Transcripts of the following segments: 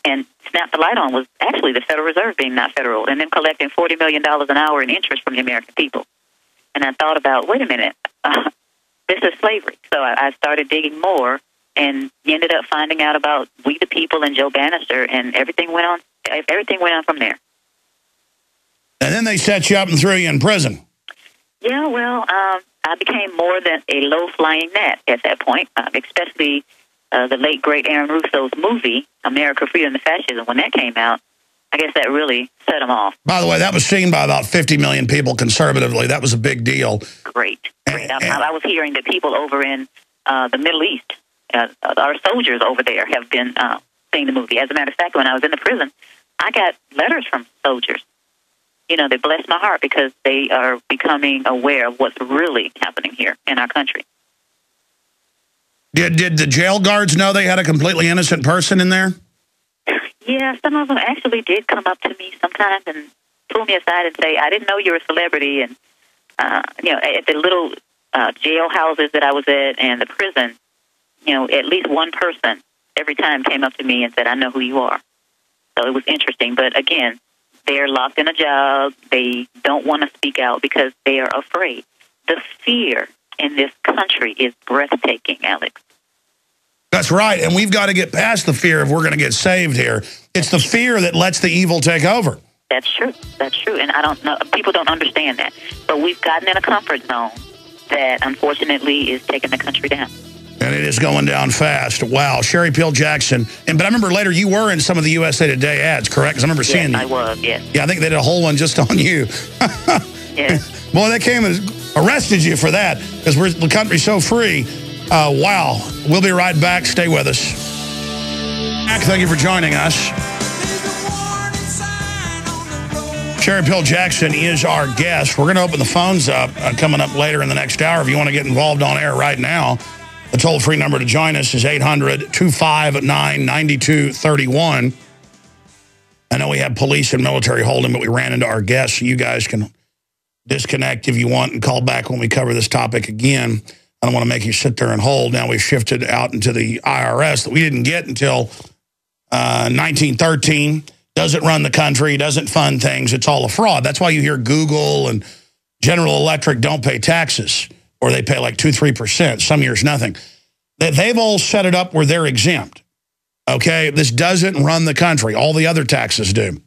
and snapped the light on was actually the Federal Reserve being not federal, and then collecting $40 million an hour in interest from the American people. And I thought about, wait a minute, this is slavery. So I started digging more, and ended up finding out about We the People and Joe Bannister, and everything went on. Everything went on from there. And then they set you up and threw you in prison. Yeah, well, I became more than a low-flying gnat at that point, especially the late, great Aaron Russo's movie, America, Freedom, and Fascism. When that came out, I guess that really set them off. By the way, that was seen by about 50 million people conservatively. That was a big deal. Great. I was hearing that people over in the Middle East, our soldiers over there, have been seeing the movie. As a matter of fact, when I was in the prison, I got letters from soldiers. You know, they blessed my heart because they are becoming aware of what's really happening here in our country. Did the jail guards know they had a completely innocent person in there? Yeah, some of them actually did come up to me sometimes and pull me aside and say, I didn't know you were a celebrity. And, you know, at the little jail houses that I was at and the prison, you know, at least one person every time came up to me and said, I know who you are. So it was interesting. But again, they're locked in a job. They don't want to speak out because they are afraid. The fear in this country is breathtaking, Alex. That's right, and we've got to get past the fear if we're going to get saved here. It's the fear that lets the evil take over. That's true. That's true, and I don't know. People don't understand that. But we've gotten in a comfort zone that, unfortunately, is taking the country down. And it is going down fast. Wow, Sherry Peel Jackson. But I remember later you were in some of the USA Today ads, correct? Because I remember seeing you. I was, yes. Yeah, I think they did a whole one just on you. Yes. Boy, they came and arrested you for that because the country's so free. Wow. We'll be right back. Stay with us. Thank you for joining us. Sherry Peel Jackson is our guest. We're going to open the phones up coming up later in the next hour. If you want to get involved on air right now, the toll-free number to join us is 800-259-9231. I know we have police and military holding, but we ran into our guests, so you guys can disconnect if you want and call back when we cover this topic again. I don't want to make you sit there and hold. Now we've shifted out into the IRS that we didn't get until 1913. Doesn't run the country, doesn't fund things. It's all a fraud. That's why you hear Google and General Electric don't pay taxes, or they pay like 2-3%, some years nothing. They've all set it up where they're exempt. Okay, this doesn't run the country. All the other taxes do.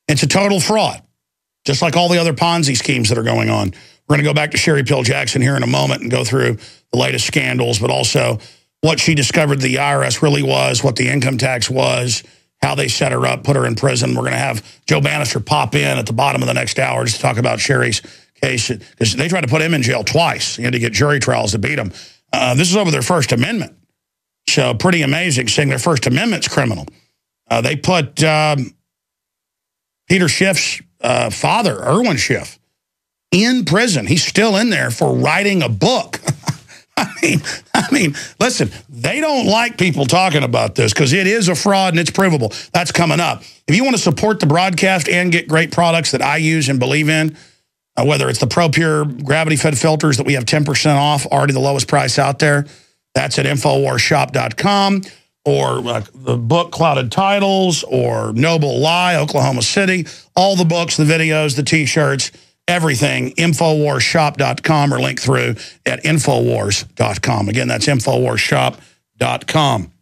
It's a total fraud, just like all the other Ponzi schemes that are going on. We're going to go back to Sherry Peel Jackson here in a moment and go through the latest scandals, but also what she discovered the IRS really was, what the income tax was, how they set her up, put her in prison. We're going to have Joe Bannister pop in at the bottom of the next hour just to talk about Sherry's case, because they tried to put him in jail twice. He had to get jury trials to beat him. This is over their First Amendment. So pretty amazing saying their First Amendment's criminal. They put Peter Schiff's father, Erwin Schiff, in prison. He's still in there for writing a book. I mean, listen, they don't like people talking about this because it is a fraud and it's provable. That's coming up. If you want to support the broadcast and get great products that I use and believe in, whether it's the ProPure gravity-fed filters that we have 10% off, already the lowest price out there, that's at InfoWarsShop.com, or the book Clouded Titles, or Noble Lie, Oklahoma City, all the books, the videos, the T-shirts, everything, InfoWarsShop.com, or link through at InfoWars.com. Again, that's InfoWarsShop.com.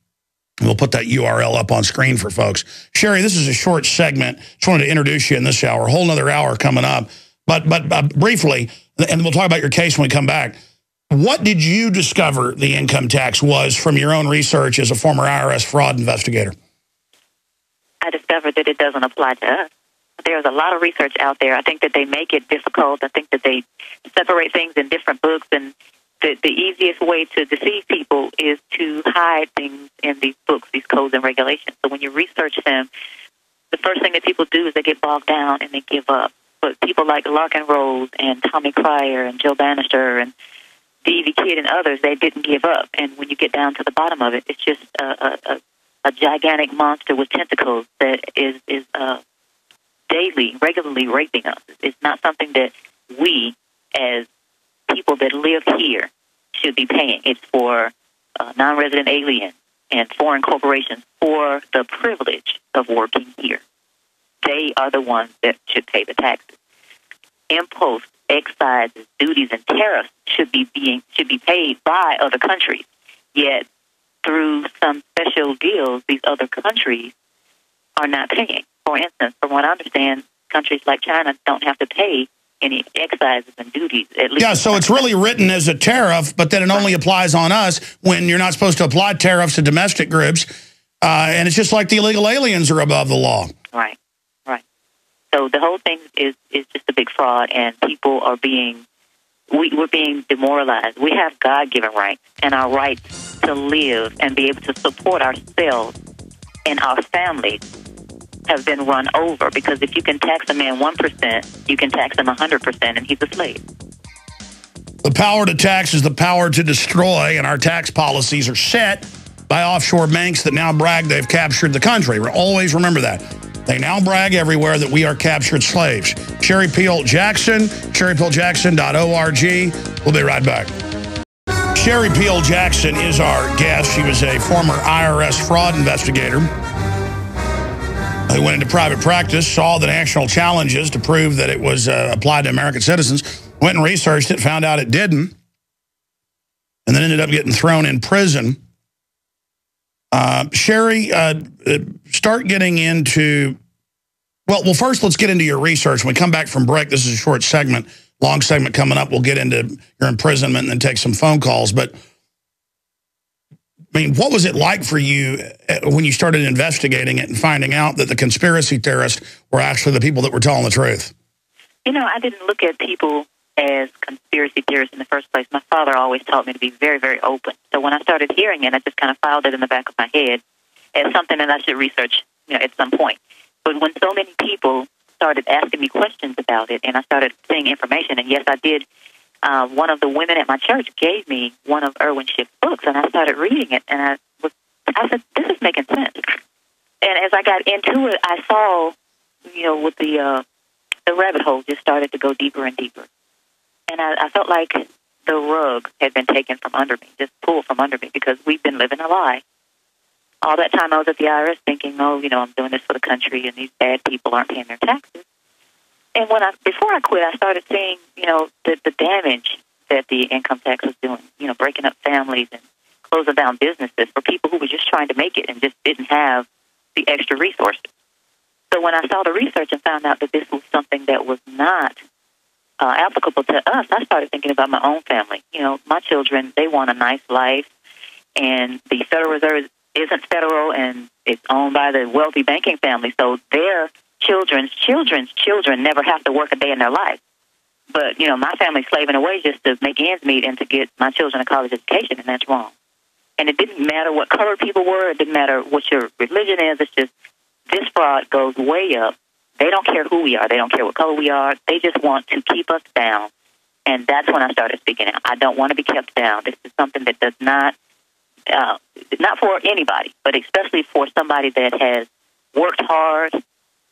We'll put that URL up on screen for folks. Sherry, this is a short segment. Just wanted to introduce you in this hour. A whole nother hour coming up. But briefly, and we'll talk about your case when we come back, what did you discover the income tax was from your own research as a former IRS fraud investigator? I discovered that it doesn't apply to us. There's a lot of research out there. I think that they make it difficult. I think that they separate things in different books, and the easiest way to deceive people is to hide things in these books, these codes and regulations. So when you research them, the first thing that people do is they get bogged down and they give up. But people like Larkin Rose and Tommy Cryer and Joe Bannister and D.V. Kidd and others, they didn't give up. And when you get down to the bottom of it, it's just a gigantic monster with tentacles that is daily, regularly raping us. It's not something that we, as people that live here, should be paying. It's for non-resident aliens, and foreign corporations for the privilege of working here. They are the ones that should pay the taxes. Imposts, excises, duties, and tariffs should be paid by other countries. Yet, through some special deals, these other countries are not paying. For instance, from what I understand, countries like China don't have to pay any excises and duties. At least so it's really written as a tariff, but then it only applies on us when you're not supposed to apply tariffs to domestic groups. And it's just like the illegal aliens are above the law. Right. So the whole thing is just a big fraud, and people are we're being demoralized. We have God-given rights, and our rights to live and be able to support ourselves and our families have been run over, because if you can tax a man 1%, you can tax him 100%, and he's a slave. The power to tax is the power to destroy, and our tax policies are set by offshore banks that now brag they've captured the country. Always remember that. They now brag everywhere that we are captured slaves. Sherry Peel Jackson, sherrypeeljackson.org. We'll be right back. Sherry Peel Jackson is our guest. She was a former IRS fraud investigator who went into private practice, saw the national challenges to prove that it was applied to American citizens, went and researched it, found out it didn't, and then ended up getting thrown in prison. Sherry, start getting into, well, first let's get into your research. When we come back from break, this is a short segment, long segment coming up. We'll get into your imprisonment and then take some phone calls. But, I mean, what was it like for you when you started investigating it and finding out that the conspiracy theorists were actually the people that were telling the truth? You know, I didn't look at people as conspiracy theorists in the first place. My father always taught me to be very, very open. So when I started hearing it, I just kind of filed it in the back of my head as something that I should research, at some point. But when so many people started asking me questions about it, and I started seeing information, and yes, I did. One of the women at my church gave me one of Erwin Schiff's books, and I started reading it, and I said, this is making sense. And as I got into it, I saw, with the rabbit hole just started to go deeper and deeper. And I felt like the rug had been taken from under me, just pulled from under me, because we've been living a lie. All that time I was at the IRS thinking, I'm doing this for the country, and these bad people aren't paying their taxes. And before I quit, I started seeing, the damage that the income tax was doing, breaking up families and closing down businesses for people who were just trying to make it and just didn't have the extra resources. So when I saw the research and found out that this was something that was not applicable to us, I started thinking about my own family. My children, they want a nice life, and the Federal Reserve isn't federal, and it's owned by the wealthy banking family, so their children's children never have to work a day in their life. But, my family's slaving away just to make ends meet and to get my children a college education, and that's wrong. And it didn't matter what color people were. It didn't matter what your religion is. It's just this fraud goes way up. They don't care who we are. They don't care what color we are. They just want to keep us down. And that's when I started speaking out. I don't want to be kept down. This is something that does not for anybody, but especially for somebody that has worked hard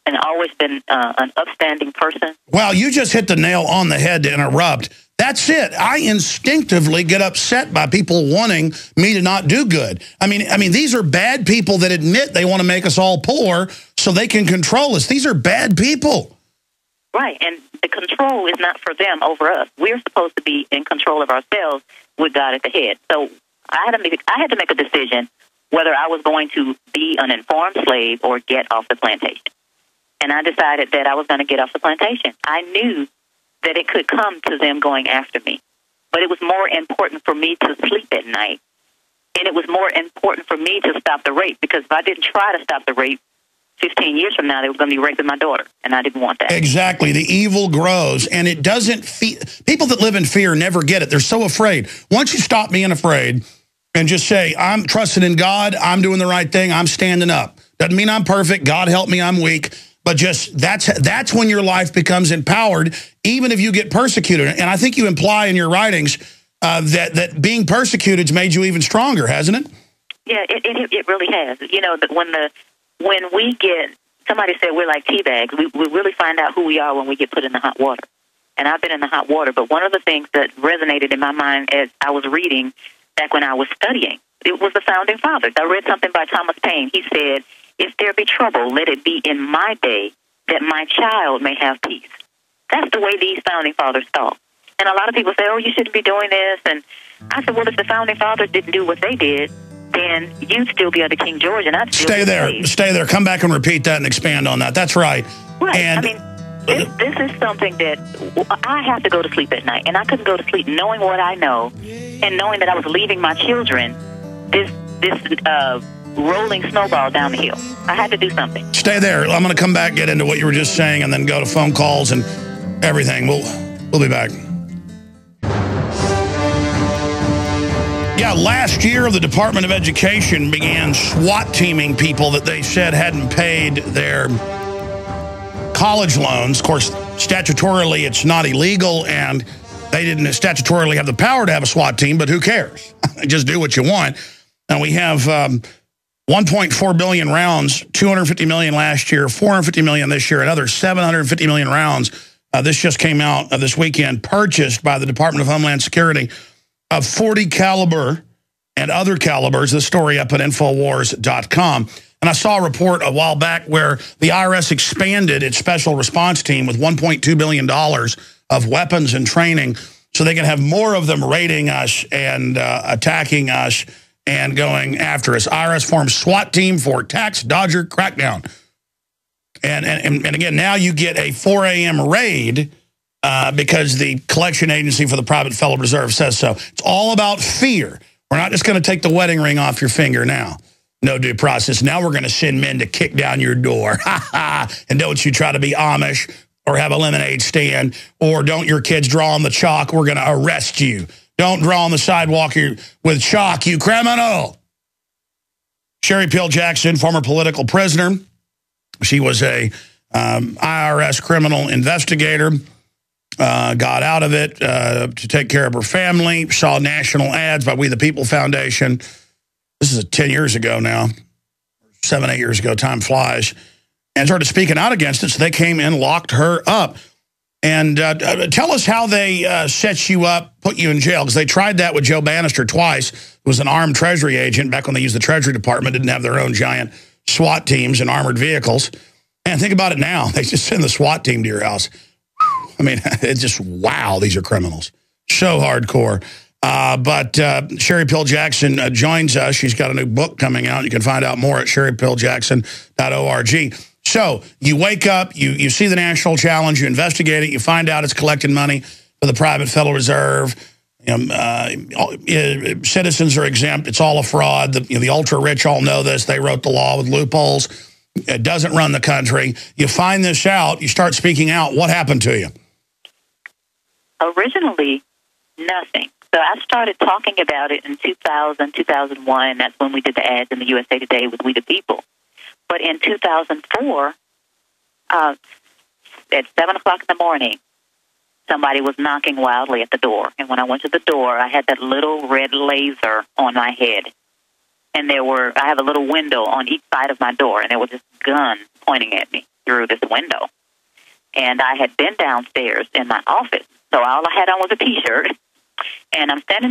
and always been an upstanding person. Well, you just hit the nail on the head to interrupt. That's it. I instinctively get upset by people wanting me to not do good. I mean, these are bad people that admit they want to make us all poor so they can control us. These are bad people. Right, and the control is not for them over us. We're supposed to be in control of ourselves with God at the head. So I had to make a decision whether I was going to be an informed slave or get off the plantation. And I decided that I was going to get off the plantation. I knew that it could come to them going after me. But it was more important for me to sleep at night. And it was more important for me to stop the rape, because if I didn't try to stop the rape, 15 years from now, they were going to be raping my daughter, and I didn't want that. Exactly. The evil grows, and it doesn't people that live in fear never get it. They're so afraid. Once you stop being afraid and just say, I'm trusting in God, I'm doing the right thing, I'm standing up. Doesn't mean I'm perfect. God help me, I'm weak. But just that's when your life becomes empowered, even if you get persecuted. And I think you imply in your writings that being persecuted's made you even stronger, hasn't it? Yeah, it really has. That when we get, somebody said we're like tea bags, we really find out who we are when we get put in the hot water. And I've been in the hot water, but one of the things that resonated in my mind as I was reading back when I was studying. It was the Founding Fathers. I read something by Thomas Paine. He said, if there be trouble, let it be in my day, that my child may have peace. That's the way these Founding Fathers thought. And a lot of people say, oh, you shouldn't be doing this. And I said, well, if the Founding Fathers didn't do what they did, then you'd still be under King George, and I'd still stay there. Stay there. Come back and repeat that and expand on that. That's right. Right. And I mean, this is something that I have to go to sleep at night, and I couldn't go to sleep knowing what I know and knowing that I was leaving my children this rolling snowball down the hill. I had to do something. Stay there. I'm going to come back, get into what you were just saying, and then go to phone calls and everything. We'll be back. Yeah, last year the Department of Education began SWAT teaming people that they said hadn't paid their college loans. Of course, statutorily it's not illegal, and they didn't statutorily have the power to have a SWAT team, but who cares? Just do what you want. And we have 1.4 billion rounds, 250 million last year, 450 million this year, another 750 million rounds. This just came out this weekend, purchased by the Department of Homeland Security of 40 caliber and other calibers. The story up at Infowars.com. And I saw a report a while back where the IRS expanded its special response team with $1.2 billion of weapons and training so they can have more of them raiding us and attacking us and going after us. IRS forms SWAT team for tax dodger crackdown. And again, now you get a 4 a.m. raid because the collection agency for the private Federal Reserve says so. It's all about fear. We're not just going to take the wedding ring off your finger now. No due process. Now we're going to send men to kick down your door. And don't you try to be Amish or have a lemonade stand, or don't your kids draw on the chalk. We're going to arrest you. Don't draw on the sidewalk with chalk, you criminal. Sherry Peel Jackson, former political prisoner. She was a IRS criminal investigator, got out of it to take care of her family, saw national ads by We the People Foundation. This is 10 years ago now, 7, 8 years ago, time flies, and started speaking out against it, so they came in, locked her up. And tell us how they set you up, put you in jail, because they tried that with Joe Bannister twice. It was an armed Treasury agent back when they used the Treasury Department, didn't have their own giant SWAT teams and armored vehicles. And think about it now. They just send the SWAT team to your house. I mean, it's just, wow, these are criminals. So hardcore. But Sherry Peel Jackson joins us. She's got a new book coming out. You can find out more at sherrypeeljackson.org. So you wake up, you see the national challenge, you investigate it, you find out it's collecting money for the private Federal Reserve. Citizens are exempt. It's all a fraud. The ultra-rich all know this. They wrote the law with loopholes. It doesn't run the country. You find this out. You start speaking out. What happened to you? Originally, nothing. So I started talking about it in 2000, 2001. That's when we did the ads in the USA Today with We the People. But in 2004, at 7 o'clock in the morning, somebody was knocking wildly at the door. And when I went to the door, I had that little red laser on my head. And I have a little window on each side of my door, and there was this gun pointing at me through this window. And I had been downstairs in my office, so all I had on was a T-shirt. And I'm standing